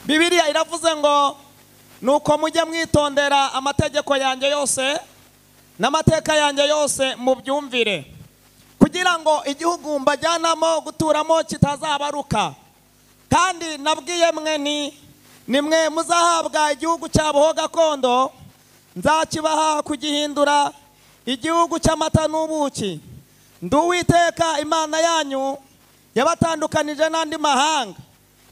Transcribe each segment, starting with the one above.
Bibiliya iravuze ngo nuko mujye mwitondera amategeko yanjye yose n'amateka yanjye yose mubyumvire, kugira ngo igihugu mbajyanamo guturamo kitazabaruka. Kandi nabwiye mwe nimwe muzahabwa igihugu cyabo gakondo, nzakibaha kugihindura igihugu cy'amata n'ubuki. Ndi Uwiteka Imana yanyu yabatandukanije n'andi mahanga,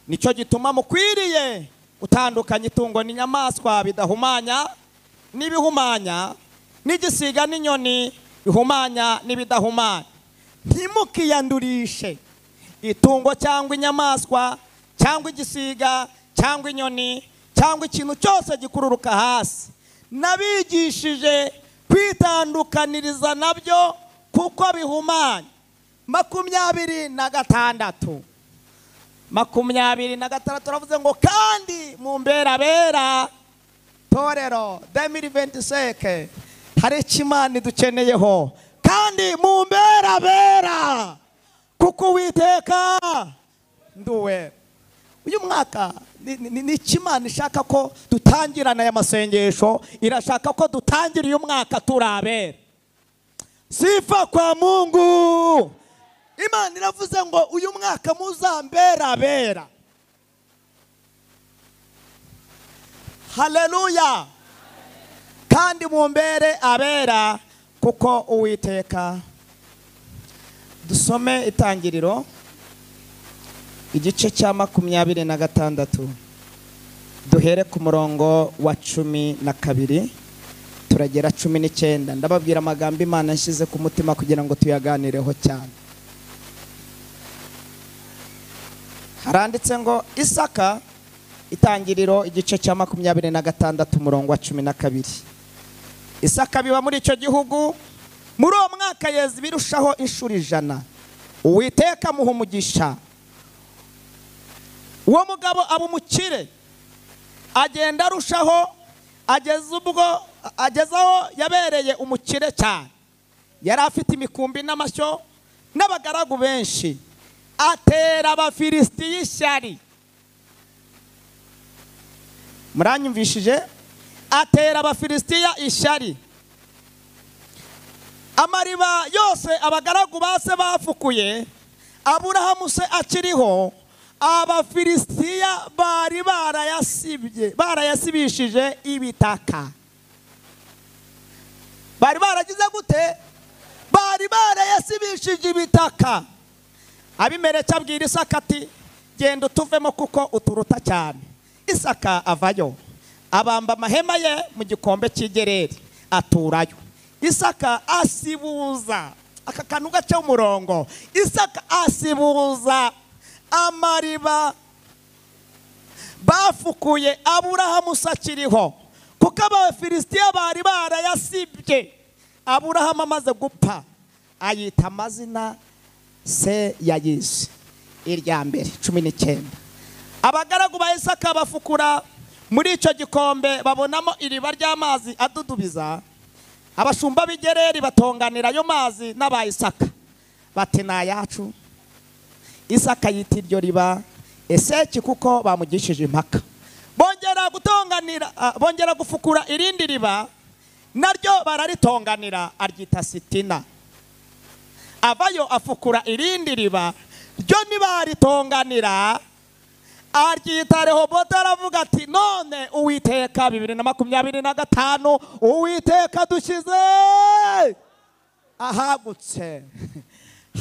nicyo gituma mukwiriye gutandukanya itungo n'inyamaswa bidahumanya n'ibihumanya, n'igisiga n'inyoni bihumanya n'ibidahumanya. Ntimukiyandurishe itungo cyangwa inyamaswa cyangwa igisiga cyangwa inyoni cyangwa ikintu cyose gikururuka hasi. Nabigishije kwitandukaniriza nabyo kuko bihumanya. 26 turavuze ngo kandi mu mbera torero 2025 hari ikimani dukeneyeho, kandi mu mbera kuko Uwiteka nduwe. Uyu mwaka ni ikimana ishaka ko dutangirana aya masengesho, irashaka ko dutangira uyu mwaka turabera. Sifa kwa Mungu. Imana iravuze ngo uyu mwaka muzambera. Haleluya. Kandi mumbere abera kuko Uwiteka. Dusome Itangiriro igice cya 26, duhere ku murongo wa 12 turagera 19. Ndababwira amagambo Imana nshyize ku mutima kugira ngo tuyaganireho cyane. Haranditse ngo Isaka, Itangiriro igice cya 26 umurongo wa 12. Isaka biba muri icyo gihugu muri uwo mwaka yeza birushaho inshuro 100. Uwiteka muha umugisha. Uwo mugabo aba umukire, agenda arushaho, agezaho yabereye umukire cyane. Yari afite imikumbi n'amashyo n'abagaragu benshi. Atera Abafilisitiya ishyari. Muranyumvishije? Atera Abafilisitiya ishyari. Amariba yose abagaragu base bafukuye, Aburahamu se akiriho, Abafilisitiya bari barayasibishije ibitaka. Bari baragize gute? Bari barayasibishije ibitaka. Abimeleki abwira Isaka ati genda utuvemo kuko uturuta cyane. Isaka avayo, abamba amahema ye mu gikombe cy'igereri, aturayo. Isaka asibuza aka kantu gace umurongo. Isaka asibuza amariba bafukuye Aburahamu sakiriho, kuko Abafilisitiya bari barayasibye. Aburahamu amaze gupfa ayita amazina se yayise. Irya mbere 19. Abagaragu ba Isaka bafukura muri icyo gikombe, babonamo iriba ry'amazi adudubiza. Abashumba b'igereri batonganira ayo mazi n'aba Isaka, bati na yacu. Isaka yita iryo riba Eseki kuko bamugishije impaka. Bongera gufukura irindi riba, naryo bararitonganira, aryita Sitina. Avayo afukura irindi riba, ryo ntibaritonganira, aryita Rehoboto. Aravuga ati none Uwiteka 2025 Uwiteka dushyize ahagutse.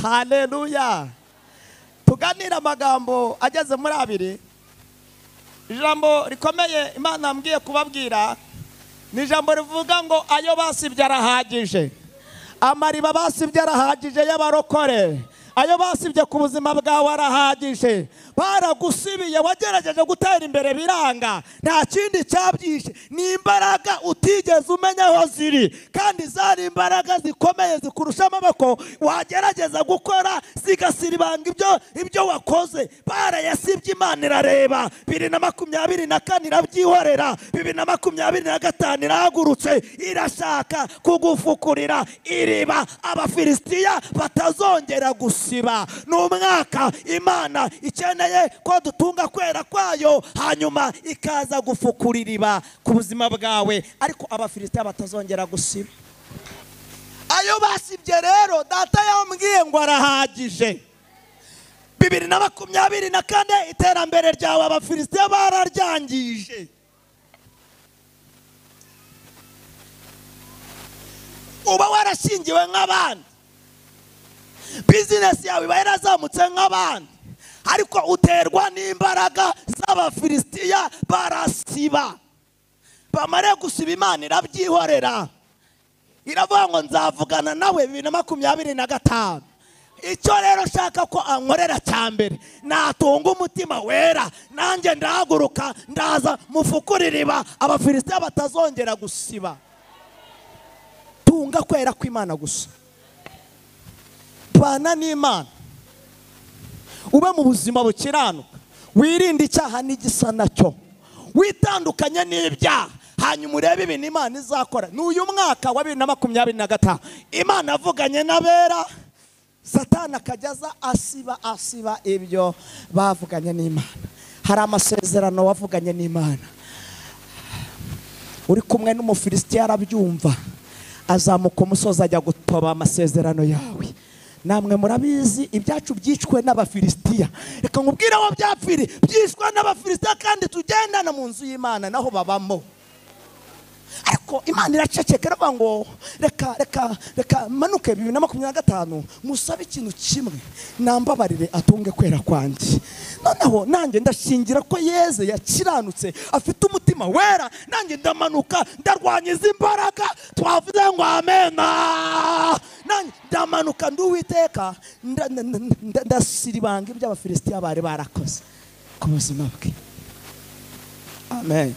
Haleluya. Tuganira amagambo ageze muri 2. Ijambo rikomeye Imana ambwiye kubabwira ni ijambo rivuga ngo ayo basibye arahagije. Amariba basibye arahagije y'abarokore. Ayo basibye ku buzima bwawe arahagije. Baragusibiye, wagerageje gutera imbere biranga, nta kindi cyabyishe. Ni imbaraga utigeze umenya aho ziri, kandi zari imbaraga zikomeye zikurusha amaboko. Wagerageza gukora zigasiribanga ibyo wakoze. Barayasibye, Imana irareba. 2024 irabyihorera. 2025 irahagurutse, irashaka kugufukurira iriba Abafilisitiya batazongera gusa gusiba. Ni umwaka Imana ikeneye ko dutunga kwera kwayo, hanyuma ikaza gufukura iriba ku buzima bwawe, ariko Abafilisitiya batazongera gusiba. Ayo basibye rero data yambwiye ngo arahagije. 2024 iterambere ryawe Abafilisitiya bararyangije. Uba warashingiwe nk'abandi, business yawe iba yarazamutse nk'abandi, ariko uterwa n'imbaraga z'Abafilisitiya barasiba. Bamare gusiba Imana irabyihorera, iravuga ngo nzavugana nawe 2025. Icyo rero shaka ko ankorera cyambere, natunga umutima wera, nanjye ndahaguruka ndaza mufukuririba Abafilisitiya batazongera gusiba. Tunga kwera kw'Imana gusa, bana n'Imana, ube mu buzima bukiranuka, wirinde icyaha n'igisa nacyo, witandukanye n'ibyaha, hanyuma urebe ibintu Imana izakora. N'uyu mwaka wa 2025 Imana avuganye n'abera, Satani akajyaza asiba ibyo bavuganye n'Imana. Hari amasezerano wavuganye n'Imana, uri kumwe n'Umufilisitiya arabyumva, azamuka umusozi ajya gutoba amasezerano yawe. Namwe murabizi ibyacu byicwe n'Abafilisitiya. Reka nkubwire aho byapfiri, byicwa n'Abafilisitiya kandi tugendana mu nzu y'Imana naho babamo. Ariko Imana iracecekera ngo reka manuke 2025 musabe ikintu kimwe, nambabarire atunge kwera kwanjye. Noneho nanjye ndashingira ko Yezu yakiranutse afite umutima wera, nanjye ndamanuka ndarwanyiza imbaraga, twavuze ngo amena. Nanjye ndamanuka nduwiteka ndasiribanga ibyo Abafilisitiya bari barakoze ku buzima bwe. Amen,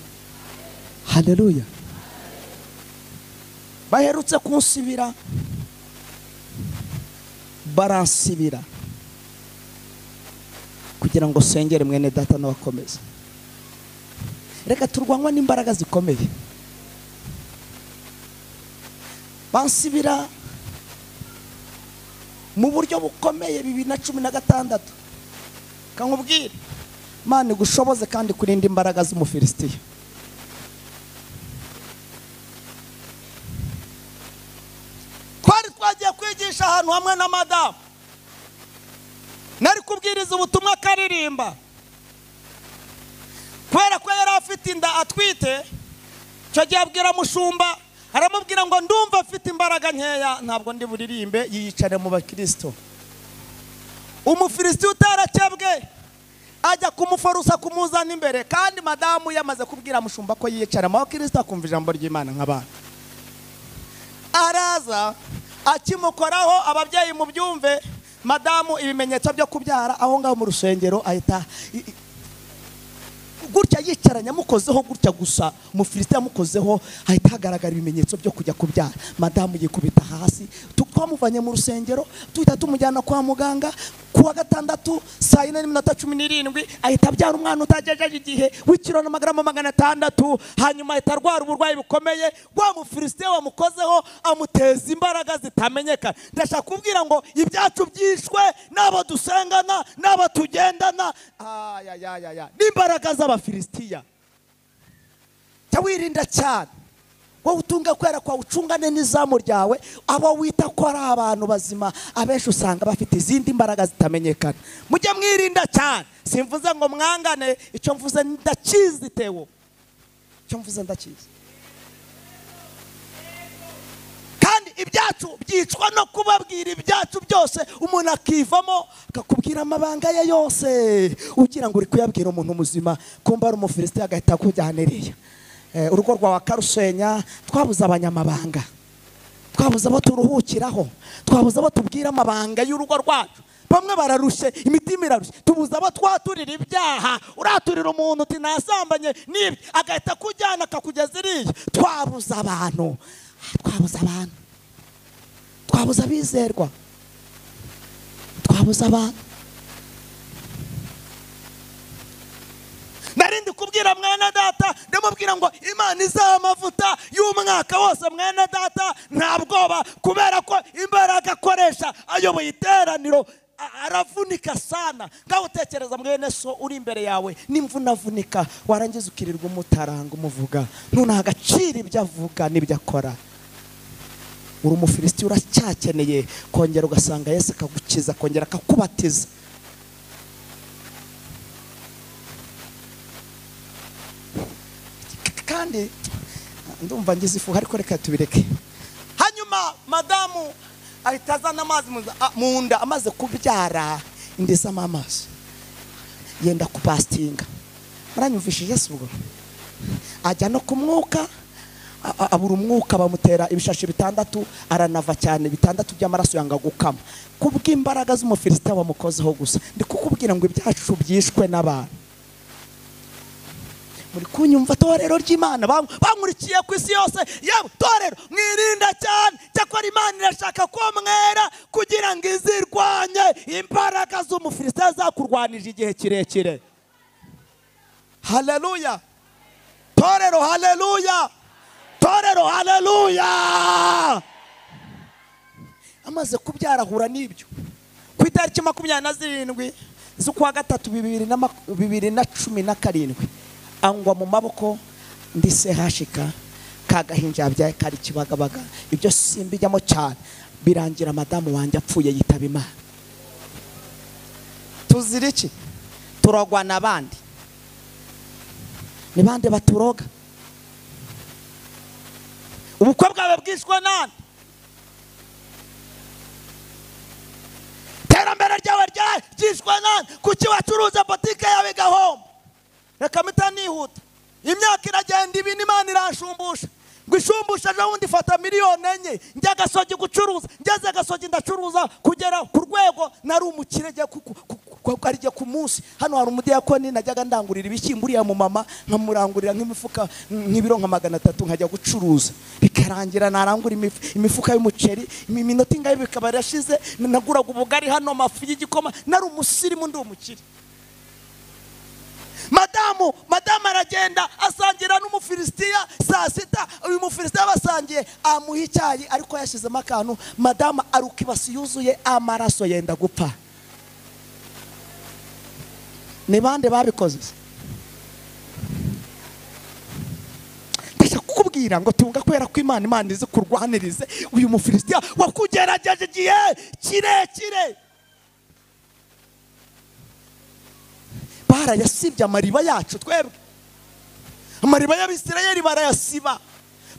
haleluya. Baherutse kunsibira, baransibira kugira ngo sengere mwene data n'abakomeza. Reka turwanwa n'imbaraga zikomeye. Bansibira mu buryo bukomeye 2016. Kankubwire, Imana igushoboze kandi kurinda imbaraga z'Umufilisitiya. Twagiye kwigisha ahantu hamwe na madamu, nari kubwiriza ubutumwa akaririmba, kubera ko yari afite inda atwite. Cyo gihe abwira mushumba, aramubwira ngo ndumva afite imbaraga nkeya, ntabwo ndi buririmbe, yiyicare mu bakristo. Umufilisitiya utarakebwe ajya kumuforusa kumuzana imbere, kandi madamu yamaze kubwira mushumba ko yiyicara mu bakristo akumva ijambo ry'Imana nk'abana. Araza akimukoraho, ababyeyi mu byumve, madamu ibimenyetso byo kubyara aho ngaho mu rusengero ahita gutya yicaranye, amukozeho gutya gusa. Umufilisitiya amukozeho ahita hagaragara ibimenyetso byo kujya kubyara. Madamu yikubita hasi, twamuvanye mu rusengero tuhita tumujyana kwa muganga. Kuwa gatandatu saa 4:17 ahita abyara umwana utagejeje igihe w'ikiro na magarama 600. Hanyuma ahita arwara uburwayi bukomeye. Wa Mufilisitiya wamukozeho amuteza imbaraga zitamenyekana. Ndashaka kubwira ngo ibyacu byishwe n'abo dusengana n'abo tugendana n'imbaraga z'Abafilisitiya. Tawirinda cyane, wowe utunga kwera kwa ucungane n'izamu ryawe. Abo wita ko ari abantu bazima, abenshi usanga bafite izindi mbaraga zitamenyekana. Mujye mwirinda cyane. Simvuze ngo mwangane, icyo mvuze ndakizi Theo, icyo mvuze ndakizi. Kandi ibyacu byicwa no kubabwira ibyacu byose, umuntu akivamo akakubwira amabanga ye yose, ugira ngo uri kuyabwira umuntu muzima, kumba ari Umufilisitiya agahita kujyaniriye. Urugo rwawe akarusenya. Twabuze abanyamabanga, twabuze abo turuhukiraho, twabuze abo tubwira amabanga y'urugo rwacu. Bamwe bararushe, imitima irarushe. Tubuze abo twaturira ibyaha. Uraturira umuntu uti nasambanye n'ibyo, agahita kujyana akakugeza iriya. Twabuze abantu, twabuze abizerwa, twabuze abantu. Narindi kubwira mwene data, ndamubwira ngo Imana izaha amavuta y'umwaka wose mwene data, nta bwoba, kubera ko imbaraga akoresha ayoboye iteraniro aravunika sana. Ngaho utekereza mwene so uri imbere yawe n'imvuna avunika, warangiza ukirirwa umutaranga umuvuga, none agaciro ibyo avuga n'ibyo akora. Uri umufilisiti uracyakeneye kongera ugasanga Yesu akagukiza, kongera akakubatiza. Kandi ndumva ngize ifu, ariko reka tubireke. Hanyuma madamu ahita azana amazi mu nda, amaze kubyara indizamo amazi, yenda kupastinga. Aranyumvishije se ubwo ajya no ku mwuka, abura umwuka, bamutera ibishashi 6, aranava cyane, 6 by'amaraso yanga gukama. Kubw'imbaraga z'umufilisita wamukozeho gusa. Ndi kukubwira ngo ibyacu byishwe n'abantu. Muri kunyumva torero ry'Imana bankurikiye ku isi yose, yewe torero mwirinda cyane, cyakora Imana irashaka ko mwera kugira ngo izirwanye imbaraga z'umufilisita zakurwanije igihe kirekire. Haleluya torero, haleluya torero, haleluya. Amaze kubyara ahura n'ibyo ku itariki 27 z'ukwa 3 2017, angwa mu maboko ndise hashika kagahinja byaye kari kibagabaga. Ibyo simbijyamo cyane, birangira madamu wanjye apfuye yitaba Imana. Tuziriki turogwa nabandi, ni bande baturoga? Ubukwe bwawe bwishwe nani? Terambere ryawe ryishwe nani? Kuki wacuruza botike yawe gahomba? Reka mitanihuta, imyaka iragenda, ibi n'Imana irashumbusha. Ngo ishumbusha ejo bundi fata miliyoni 4 njya Gasogi gucuruza. Ngeze Gasogi ndacuruza kugera ku rwego nari umukire, arije ku munsi. Hano hari umudiyakoni najyaga ndangurira ibishyimbo uriya mu mama, nkamurangurira nk'imifuka nk'ibiro nka 300, nkajya gucuruza. Bikarangira narangura imifuka y'umuceri, iminota ingahe bikaba yarashize. Naguraga ubugari hano, mafu y'igikoma, nari umusirimu, ndi umukire. Madamu aragenda asangira n'umufilisitiya saa 6. Uyu mufilisitiya basangiye amuha icyayi, ariko yashizemo akantu. Madamu aruka ibasi yuzuye amaraso, yenda gupfa. Ni bande babikoze? Ndashaka kukubwira ngo tunga kwera ko Imana izi kurwanirize uyu mufilisitiya wakugerageje igihe kirekire. Barayasibye amariba yacu twebwe, amariba y'Abisirayeli barayasiba,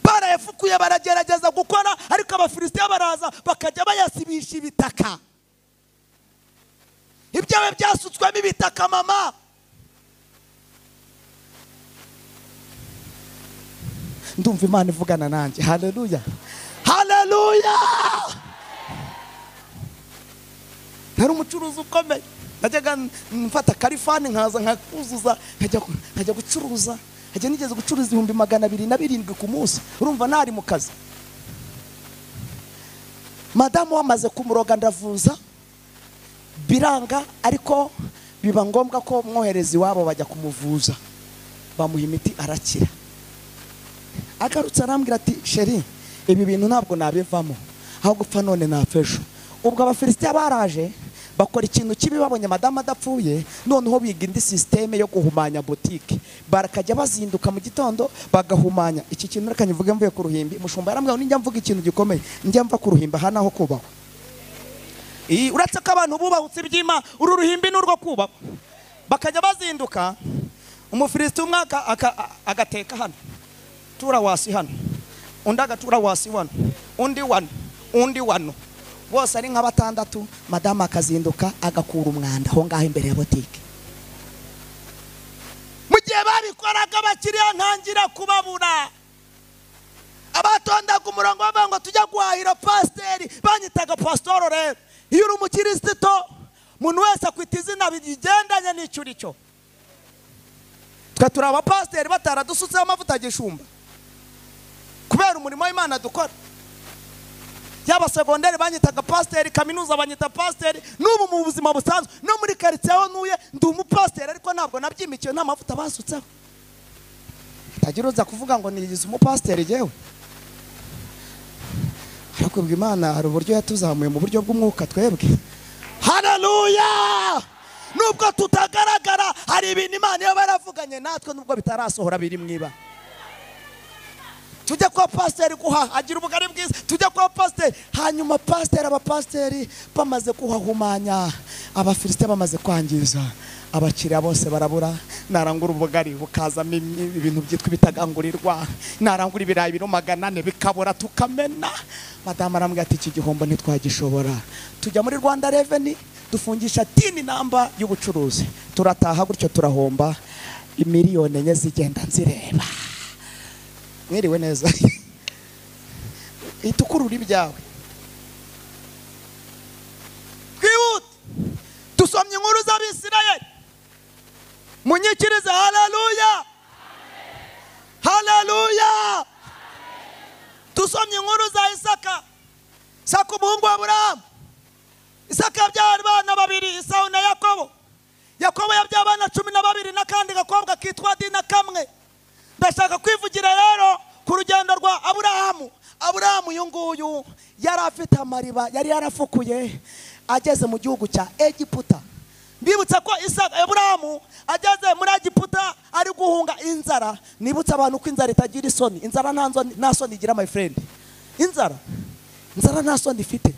barayafukuye, baragerageza gukora, ariko abafilisitiya baraza bakajya bayasibisha ibitaka. Ibyawe byasutswemo ibitaka mama. Ndumva Imana ivugana nanjye. Haleluya, haleluya. Nari umucuruzi ukomeye, najyaga mfata karifani nkaza nkakuzuza, nkajya gucuruza. Hajya nigeze gucuruza 227 ku munsi. Urumva nari mu kazi. Madamu wamaze kumuroga ndavuza biranga, ariko biba ngombwa ko mwoherezi wabo bajya kumuvuza, bamuha imiti arakira. Agarutse arambwira ati sheri, ibi bintu ntabwo nabivamo, aho gupfa none napfejo. Ubwo abafilisitiya baraje bakora ikintu kibi, babonye madamu adapfuye, noneho biga indi systeme yo guhumanya botike. Barakajya bazinduka mu gitondo bagahumanya. Iki kintu reka nyivuge mvuye ku ruhimbi. Umushumba yarambwira ngo njya mvuga ikintu gikomeye, njya mva ku ruhimbi hana ho kubaho. Uratse ko abantu bubahutse ibyima, uru ruhimbi n'urwo kubaho. Bakajya bazinduka, umufilisiti umwe agateka hano, tura wasi hano, undi agatura wasi wano, undi wano, bose ari nka 6. Madamu akazinduka agakura umwanda aho ngaho imbere ya botike. Mu gihe babikoraga abakiriya ntangira kubabura, abatondaga umurongo bavuga ngo tujya guhahira pasiteri, banyitaga pasitoro. Rero iyo uri umukristo, umuntu wese akwita izina bigendanye n'icyo uri cyo. Twe turi abapasiteri bataradusutseho amavuta gishumba kubera umurimo w'Imana dukora. Yaba segonderi banyitaga pasiteri, kaminuza banyita pasiteri, n'ubu mu buzima busanzwe no muri quartier aho nuye ndi umupasiteri, ariko ntabwo nabyimikiye nta mavuta basutseho. Tagira uza kuvuga ngo nigize umupasiteri jewe. Ariko Imana hari uburyo yatuzamuye mu buryo bw'umwuka twebwe. Haleluya. haleluya. Nubwo tutagaragara hari ibintu Imana yaba yaravuganye natwe nubwo bitarasohora biri mwiba. Tujya kwa pasiteri guhaha agira ubugari bwiza, tujya kwa pasiteri, hanyuma pasiteri abapasiteri bamaze kuhahumanya, abafilisitiya bamaze kwangiza, abakiriya bose barabura. Narangura ubugari bukazamo ibintu byitwa bitagangurirwa, narangura ibirayi biro 400 bikabura tukamena. Madamu arambwira ati iki gihombo ntitwagishobora. Tujya muri Rwanda Revenue dufungisha tini namba y'ubucuruzi, turataha gutyo turahomba imiliyoni enye zigenda nzireba. Mwiriwe neza. Itukurura ibyawe. Twihute dusomye inkuru z'Abisirayeli. Munyikirize haleluya. Haleluya. Dusomye inkuru za Isaka. Isaka umuhungu wa Aburahamu. Isaka yabyara abana babiri, Esau na Yakobo. Yakobo yabyara abana 12 n'akandi gakobwa kitwa Dina kamwe. Ndashaka kwivugira rero ku rugendo rwa Aburahamu. Aburahamu uyu nguyu yari afite amariba, yari yarafukuye ageze mu gihugu cya Egiputa. Mbibutsa ko Aburahamu ageze muri Egiputa ari guhunga inzara. Nibutsa abantu ko inzara itagira isoni. Inzara nta soni igira my friend. Inzara nta soni ifite.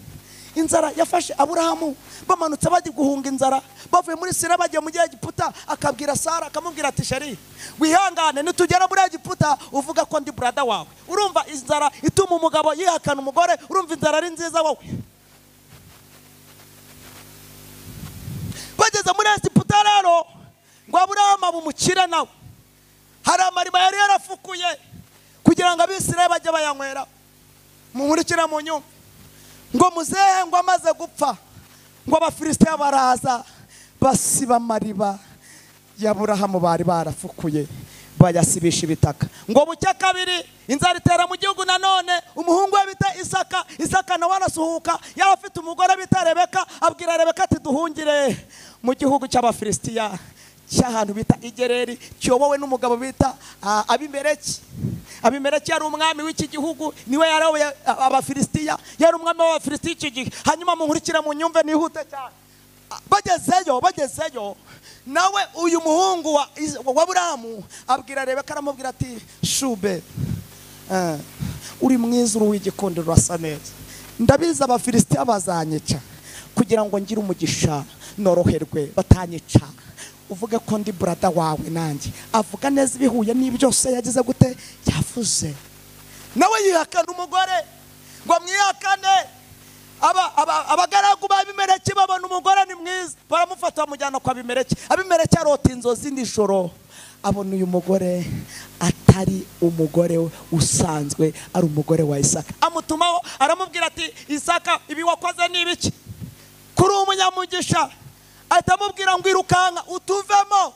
Inzara yafashe Aburahamu bamanutse bajya guhunga inzara, bavuye muri Sira bajya mu Egiputa. Akabwira Sara akamubwira ati sheri wihangane nitugera muri Egiputa uvuga ko ndi brother wawe. Urumva inzara ituma umugabo yihakana umugore, urumva inzara ari nziza wowe. Bageze muri Egiputa rero ngo Aburahamu abumukire nawe, hari amariba yari yarafukuye kugira ngo Abisirayeli bajye bayanywera. Munkurikira mu nyuma ngo muzehe ngo amaze gupfa ngo abafilisitiya baraza basiba amariba ya Aburahamu bari barafukuye bayasibisha ibitaka. Ngo bucya kabiri inzara itera mu gihugu nanone. Umuhungu we bita Isaka nawe arasuhuka, yari afite umugore bita Rebeka. Abwira Rebeka ati duhungire mu gihugu cy'abafilisitiya cy'ahantu bita Igereri, cyobowe n'umugabo bita Abimeleki. Abimeleki yari umwami w'iki gihugu, niwe yarayoboye abafilisitiya, yari umwami w'abafilisitiya iki gihe. Hanyuma munkurikira mu nyumve nihute cyane. Bagezeyo nawe uyu muhungu wa Aburahamu abwira Rebeka, aramubwira ati shube uri mwiza, uri w'igikundiro, urasa neza. Ndabizi abafilisitiya bazanyica, kugira ngo ngire umugisha noroherwe batanyica uvuge ko ndi brother wawe nanjye. Avuga neza ibihuye n'ibyose yagize gute yavuze. Nawe yihakana umugore ngo mwihakane. Abagaragu b'Abimeleki babona umugore ni mwiza, baramufata bamujyana kwa Abimeleki. Abimeleki arota inzozi nijoro, abona uyu mugore atari umugore usanzwe, ari umugore wa Isaka. Amutumaho aramubwira ati Isaka ibi wakoze ni ibiki? Kuri umunyamugisha. Ahita amubwira ngo irukanka utuvemo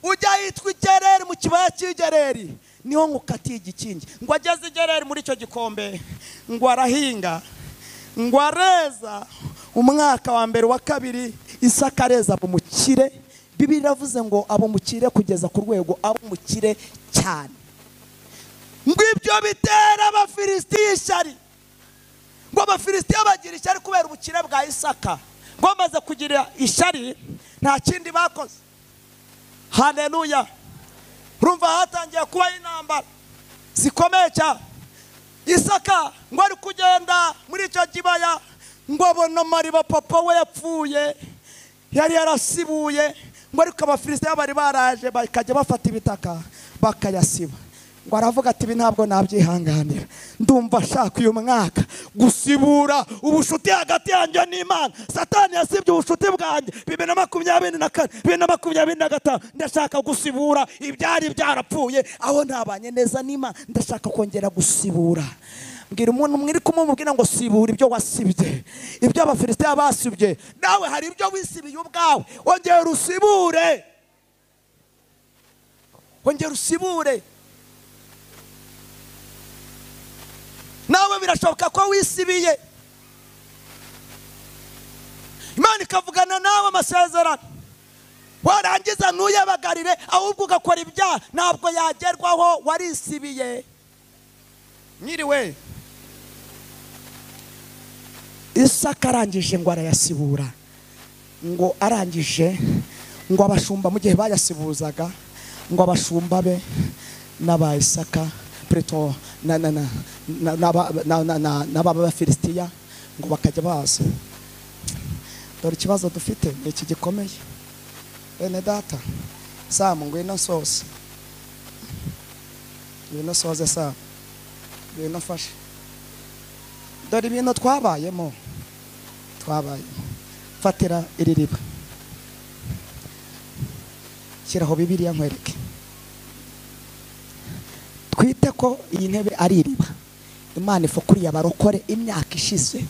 ujya yitwa Igereri, mu kibaya cy'Igereri niho ngukatiye igikingi. Ngo ageze Igereri muri icyo gikombe ngo arahinga, ngo areza umwaka wa mbere wa kabiri. Isaka areza abumukire. Bibiliya iravuze ngo abumukire kugeza ku rwego abumukire cyane. Ngo ibyo bitera abafilisitiya ishyari. Ngo abafilisitiya bagira ishyari kubera ubukire bwa Isaka. Ngo bamaze kugira ishyari nta kindi bakoze. Haleluya. Urumva hatangiye kuba intambara zikomeye cyane. Isaka ngo ari kugenda muri icyo kibaya ngo abona amariba papa we yapfuye yari yarasibuye. Ngo ariko abafilisitiya bari baraje bakajya bafata ibitaka bakayasiba. Ngo aravuga ati ibi ntabwo nabyihanganira, ndumva ashaka uyu mwaka gusibura ubushuti hagati yanjye n'Imana. Satani yasibye ubushuti bwanjye 2024 2025. Ndashaka gusibura ibyari byarapfuye, aho ntabanye neza n'Imana ndashaka kongera gusibura. Mbwira umuntu mwiri kumubwira ngo sibura ibyo wasibye, ibyo abafilisitiya basibye. Nawe hari ibyo wisibiye ubwawe, ongera usibure, ongera usibure. Nawe birashoboka ko wisibiye, Imana ikavugana nawe amasezerano, warangiza ntuyabagarire ahubwo ugakora ibyaha, ntabwo yagerwaho warisibiye. Nyiriwe Isaka arangije ngo arayasibura. ngo arangije ngo abashumba mu gihe bayasibuzaga ngo abashumba be n'aba Isaka preto n'aba Filisitiya ngo bakajya baza. Dore ikibazo dufite ni iki gikomeye. Bene data, Samu ngwino sose, ngwino soze Samu, ngwino fashe. Dore ibintu twabayemo. Fatira iri riba, shyiraho Bibiliya nkwereke. Twite ko iyi ntebe ari iriba Imana ifukuriye abarokore imyaka ishize.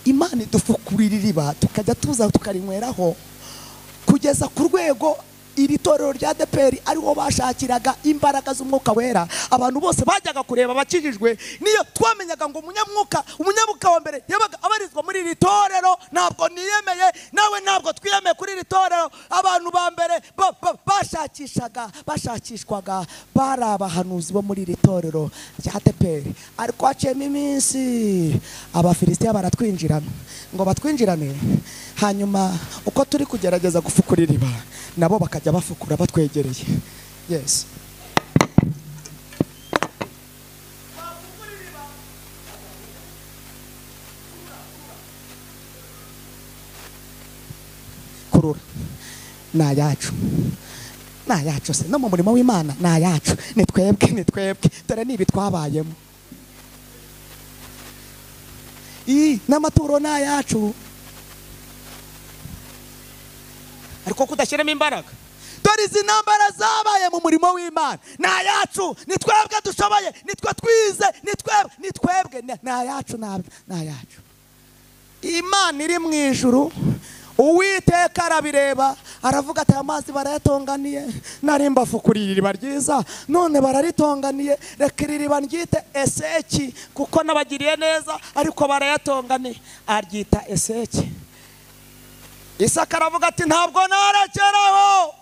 Imana idufukurira iriba tukajya tuza tukarinyweraho kugeza ku rwego iri torero rya ADEPR ariho bashakiraga imbaraga z'umwuka wera. Abantu bose bajyaga kureba bakijijwe, niyo twamenyaga ngo umunyamwuka wa mbere yabaga abarizwa muri iri torero. Ntabwo niyemeye, nawe ntabwo twiyemeye kuri iri torero. Abantu ba mbere bashakishwaga bari abahanuzi bo muri iri torero rya ADEPR. Ariko haciyemo iminsi Abafilisitiya baratwinjirana ngo batwinjirane, hanyuma uko turi kugerageza gufukura iriba nabo bakajya bafukura batwegereye. Yes, kurura na yacu se no mu murimo w'Imana na yacu, ni twebwe dore nibi twabayemo. N'amaturo na yacu, ariko kudashyiramo imbaraga. Dore izi ntambara zabaye mu murimo w'Imana na yacu, ni twebwe dushoboye, ni twe twize, ni twebwe na yacu. Imana iri mu ijuru, Uwiteka arabireba aravuga ati amazi barayatonganiye, nari mbafukuriye iriba ryiza none bararitonganiye, reka iri riba ryite Eseki kuko nabagiriye neza, ariko barayatonganiye aryita Eseki. Isaka aravuga ati ntabwo narekeraho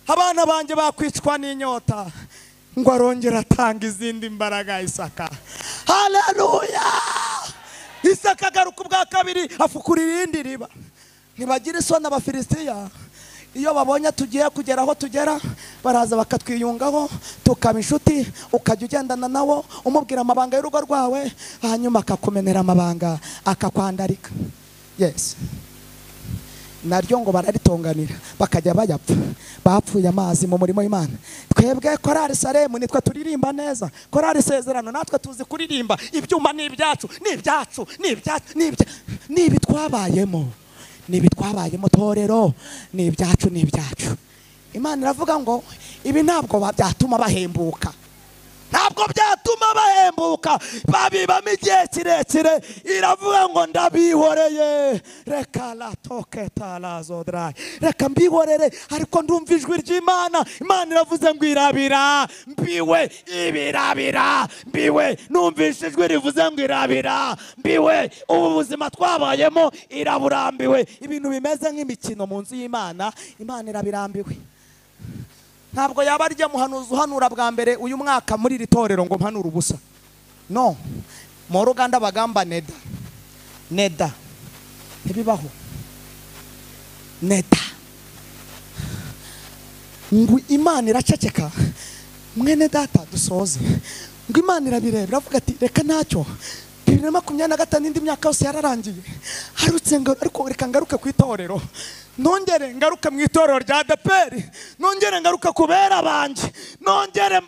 abana banjye bakwicwa n'inyota, ngo arongera atanga izindi mbaraga. Isaka, haleluya! Isaka agaruka ubwa kabiri afukura irindi riba. Ntibagira isoni Abafilisitiya, iyo babonye tugiye kugera aho tugera baraza bakatwiyungaho tukaba inshuti, ukajya ugendana nawo umubwira amabanga y'urugo rwawe, hanyuma akakumenera amabanga akakwandarika. Yes, naryo ngo bararitonganira bakajya bayapfa. Bapfuye amazi mu murimo w'Imana. Twebwe korali Salemu nitwe turirimba neza, korali Sezerano natwe tuzi kuririmba. Ibyuma ni ibyacu, nibi twabayemo torero, ni ibyacu. Imana iravuga ngo ibi ntabwo byatuma bahembuka, babibamo igihe kirekire. Iravuga ngo ndabihoreye, reka mbihorere, ariko ndumva ijwi ry'Imana. Imana iravuze ngo irabira mbiwe, numvise ijwi rivuze ngo irabira mbiwe. Ubu buzima twabayemo iraburambiwe. Ibintu bimeze nk'imikino mu nzu y'Imana, Imana irabirambiwe. Ntabwo yaba arya muhanuzi uhanura bwa mbere uyu mwaka muri iri torero ngo mpanura ubusa. No, mu Ruganda bagamba neda ntibibaho. Neda ngo Imana iraceceka. Mwene data dusoze, ngo Imana irabireba iravuga ati reka ntacyo, 2025 indi myaka yose yararangiye, harutse ngo ariko reka ngaruke ku itorero, nongere ngaruka mu itorero rya ADEPR, nongere ngaruka kubera banje, nongere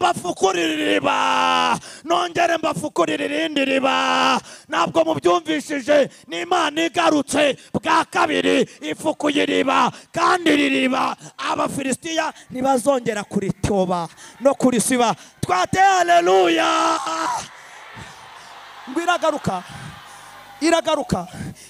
mbafukurira irindi riba. Ntabwo mubyumvishije, ni Imana igarutse bwa kabiri ifukuye iriba, kandi ririba Abafilisitiya ntibazongera kuritoba no kurisiba. Twate haleluya! Ngo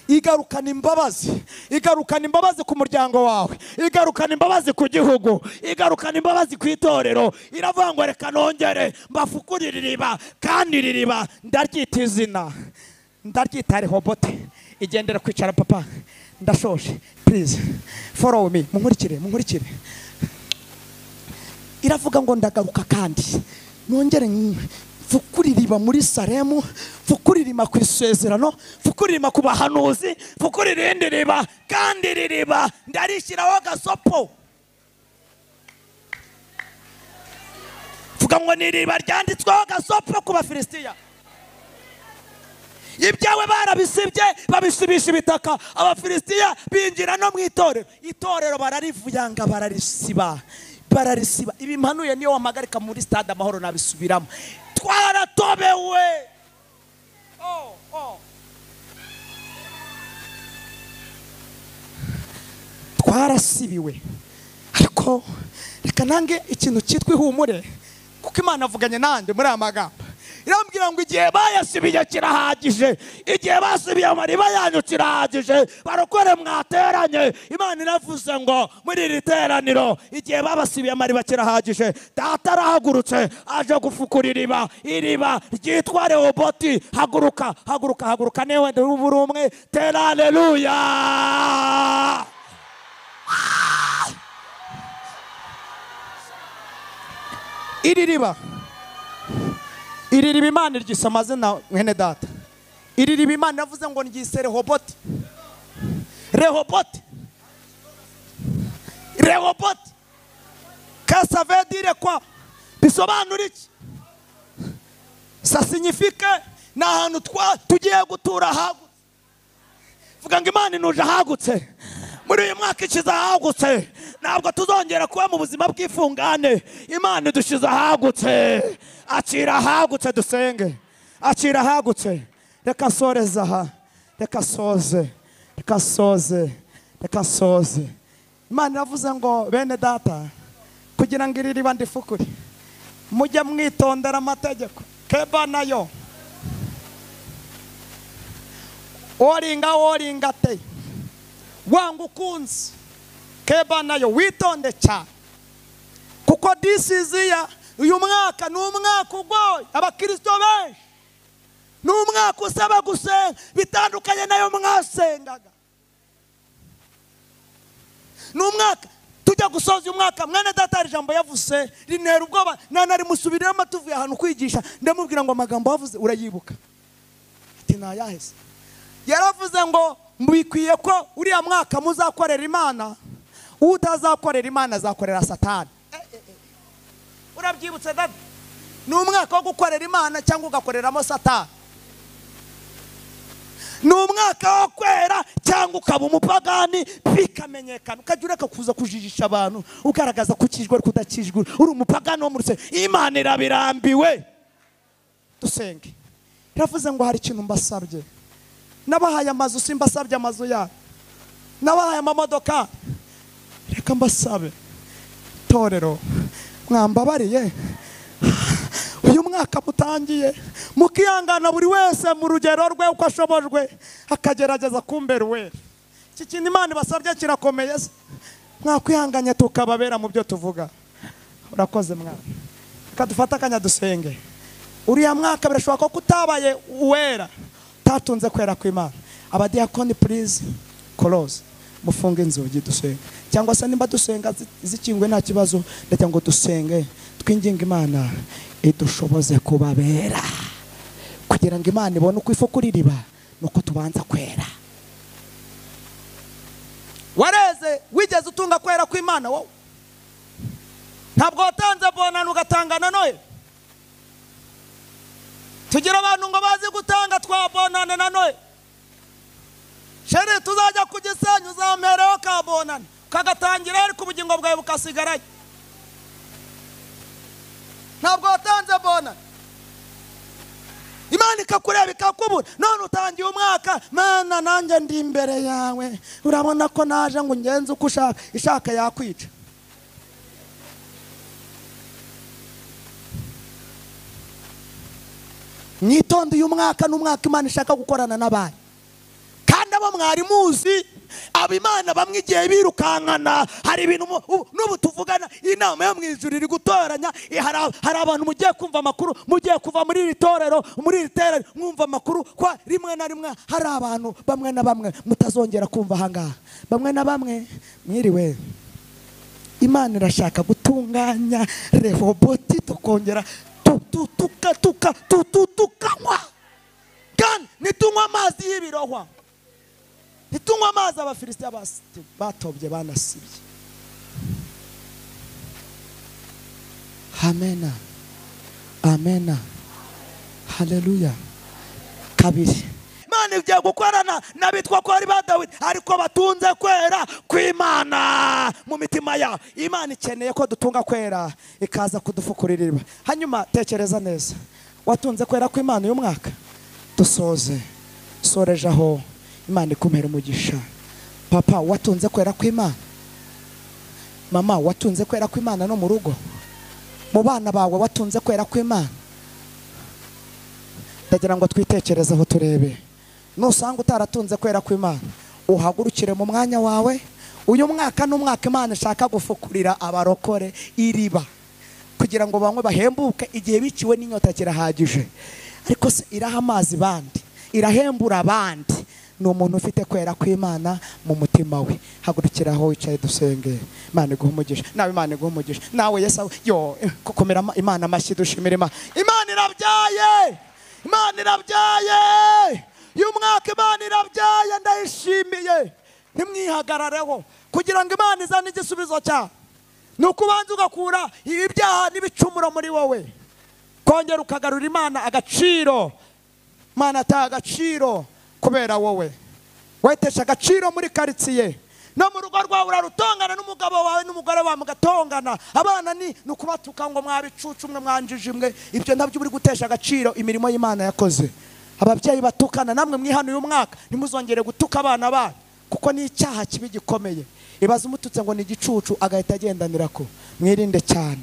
igarukana imbabazi ku muryango wawe, igarukana imbabazi ku gihugu, igarukana imbabazi ku itorero. Iravuga ngo reka nongere mbafukurire iriba, kandi ririba ndaryita izina, ndaryita Rehobote. Igendera kwicara papa, ndashoje, please follow me, munkurikire. Iravuga ngo ndagaruka kandi nongere fukura iriba muri Salemu, fukura iriba ku isezerano, fukura iriba ku bahanuzi, fukura irindi riba, kandi iri riba ndarishyiraho gasopo. Vuga ngo ni iriba ryanditsweho gasopo ku Bafilisitiya. Ibyawe barabisibye babisibisha ibitaka, Abafilisitiya binjira no mu itorero. Itorero bararivuyanga bararisiba. Ibi mpanuye niyo wamagarika muri stade Amahoro nabisubiramo. Twaratobewe. Twarasibiwe. Ariko reka nange ikintu cyitwa ihumure, kuko Imana avuganye nande muri amagambo. Irambwira ngo igihe bayasibiye kirahagije, igihe basibiye amariba yanyu kirahagije, barokore mwateranye. Imana iravuze ngo muri iri teraniro igihe babasibiye amariba kirahagije. Data arahagurutse aje gufukura iriba ryitwa Rehoboti. Haguruka newe ndubura umwe. Tera haleluya. Iri riba Imana ryise amazina mwene data. Iri riba Imana yavuze ngo ryise Rehoboti. Que ça veut dire quoi? Bisobanura iki? Ça signifie que na hantu tugiye gutura hagutse. Vuga ngo Imana inuje hagutse. Muri uyu mwaka ikiza hagutse. Ntabwo tuzongera kuba mu buzima bw'ifungane. Imana idushize hagutse. Akira hagutse dusenge. Akira hagutse. Reka soreza aha. Reka soze. Imana iravuze ngo bene data, kugira ngo iri riba ndifukure, mujye mwitondera amategeko. Keba nayo oringa te wanga ukunzi. Keba nayo witonde cyane, kuko this is year, uyu mwaka ni umwaka ugoye abakristo benshi. Ni umwaka usaba gusenga bitandukanye nayo mwasengaga. Ni umwaka tujya gusoza umwaka. Mwene data hari ijambo yavuze rinera ubwoba, nari musubiremo tuvuye ahantu kwigisha, ndamubwira ngo amagambo yavuze urayibuka? Ati nayaheze. Yaravuze ngo mbikwiye ko uriya mwaka muzakorera Imana, utazakorera Imana azakorera Satani. Urabyibutse dada? Ni umwaka wo gukorera Imana cyangwa ugakoreramo Satani. Ni umwaka wo kwera cyangwa ukaba umupagani bikamenyekana. Ukajya ureka kuza kujijisha abantu ugaragaza kukijwe kudakijwe, uri umupagani wo muruse. Imana irabirambiwe. Dusenge. Iravuze ngo hari ikintu mbasabye. Nabahaye amazu, simbasabye amazu ya. Nabahaye amamodoka. Reka mbasabe torero mwambabariye, uyu mwaka mutangiye mukihangana buri wese mu rugero rwe uko ashobojwe akagerageza kumbera we. Iki kintu Imana basabye kirakomeye. Mwakwihanganye tukababera mu byo tuvuga. Urakoze mwana. Reka dufata akanya dusenge. Uriya mwaka birashoboka ko kutabaye uwera, tatunze kwera kw'Imana. Abadiakoni please close, mufunge inzugi dusenge. Cyangwa se nimba dusenga zikingwe nta kibazo, ndagira ngo dusenge twinginga Imana idushoboze kubabera, kugira ngo Imana ibone uko ifukura iriba nuko tubanza kwera. Wareze wigeze utunga kwera kw'Imana wowe? Ntabwo watanze bonana ugatangana noye? Tugira abantu ngo bazi gutanga twabonana na noye. Shere tuzajya kugisenyu uzamereho kabonana kagatangira ariko ubugingo bwawe bukasigarayo. Ntabwo watanze bonana, Imana ikakureba ikakubura. None utangiye umwaka, Mana nanjye ndi imbere yawe, urabona ko naje ngo ngenze uko ushaka, ishaka yakwica. Mwitonde uyu mwaka n'umwaka Imana ishaka gukorana n'abandi. Kandi abo mwari muzi abimana bamwe igihe birukankana, hari ibintu n'ubu tuvugana inama yo mwijuru iri gutoranya. Hari abantu mugiye kumva amakuru, mugiye kuva muri iri torero, muri iri terero mwumva amakuru kwa rimwe na rimwe hari abantu bamwe na bamwe mutazongera kumva ahangaha. Bamwe na bamwe mwiriwe. Imana irashaka gutunganya Rehoboti tukongera tukanywa kandi nitunywa amazi y'ibirohwa, nitunywa amazi abafilisitiya batobye banasibye. Amena, amena, haleluya. Kabiri, Imana igiye gukorana n'abitwa ko ari ba Dawidi ariko batunze kwera kw'Imana mu mitima yabo. Imana ikeneye ko dutunga kwera ikaza kudufukurira iriba. Hanyuma tekereza neza, watunze kwera kw'Imana uyu mwaka? Dusoze, soreje aho. Imana ikumpere umugisha. Papa, watunze kwera kw'Imana? Mama, watunze kwera kw'Imana no mu rugo? Mu bana bawe watunze kwera kw'Imana? Ndagira ngo twitekerezeho turebe. Nusanga utaratunze kwera kw'Imana, uhagurukire mu mwanya wawe. Uyu mwaka n'umwaka Imana ishaka gufukurira abarokore iriba kugira ngo bamwe bahembuke. Igihe biciwe n'inyota kirahagije, ariko se iraha amazi bandi, irahembura abandi. Ni umuntu ufite kwera kw'Imana mu mutima we. Hagurukira aho wicaye dusenge. Imana iguhe umugisha. Nawe Imana iguhe umugisha. Nawe Yesu kukomera Imana amashyi dushimira Imana. Imana irabyaye, Imana irabyaye. Uyu mwaka Imana irabyaye, ndayishimiye. Ntimwihagarareho kugira ngo Imana izane igisubizo cyawe. Nuko ubanza ugakura ibyaha n'ibicumuro muri wowe, kongera ukagarura Imana agaciro. Imana ata agaciro kubera wowe wetesha agaciro muri karitsiye no mu rugo rwawe. Urarutongana n'umugabo wawe n'umugore wawe mugatongana. Abana ni ukubatuka ngo mwabicucu mwe mwanjije mwe. Ibyo nabyo uri gutesha agaciro imirimo y'Imana yakoze. Ababyeyi batukana, namwe mwihana uyu mwaka ntimuzongere gutuka abana banyu, kuko ni icyaha kibi gikomeye. Ibaza umututse ngo ni igicucu agahita agendanira ko. Mwirinde cyane,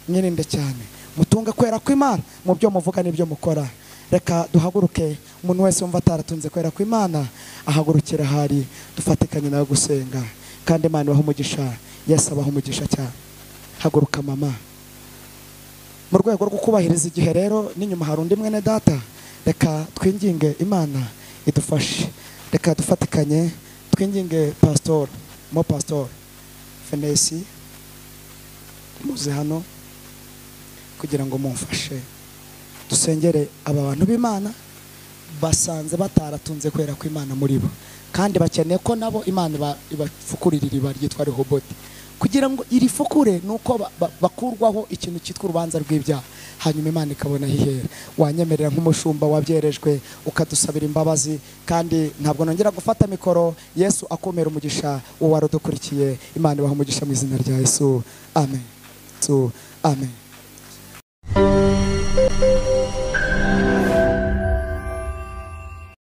mwirinde cyane. Mutunge kwera kw'Imana mu byo muvuga n'ibyo mukora. Reka duhaguruke. Umuntu wese wumva ataratunze kwera kw'Imana ahagurukira hari dufatikanye nawe gusenga. Kandi Imana ibahe umugisha. Yesu abahe umugisha cyane. Haguruka mama. Mu rwego rwo kubahiriza igihe rero, n'inyuma hari undi mwene data. Reka twinginge Imana idufashe. Reka dufatikanye twinginge pastor Fenesi muze hano kugira ngo mumfashe dusengere aba bantu b'Imana basanze bataratunze kwera kw'Imana muri bo, kandi bakeneye ko nabo Imana ibafukurira iriba ryitwa Rehoboti. Kugira ngo irifukure nuko bakurwaho ikintu cyitwa urubanza rw'ibyaha, hanyuma Imana ikabona hihera. Wanyemerera nk'umushumba wabyerejwe ukadusabira imbabazi, kandi ntabwo nongera gufata mikoro. Yesu akomera umugisha uwo waradukurikiye. Imana ibaha umugisha mu izina rya Yesu. Amen. Amen.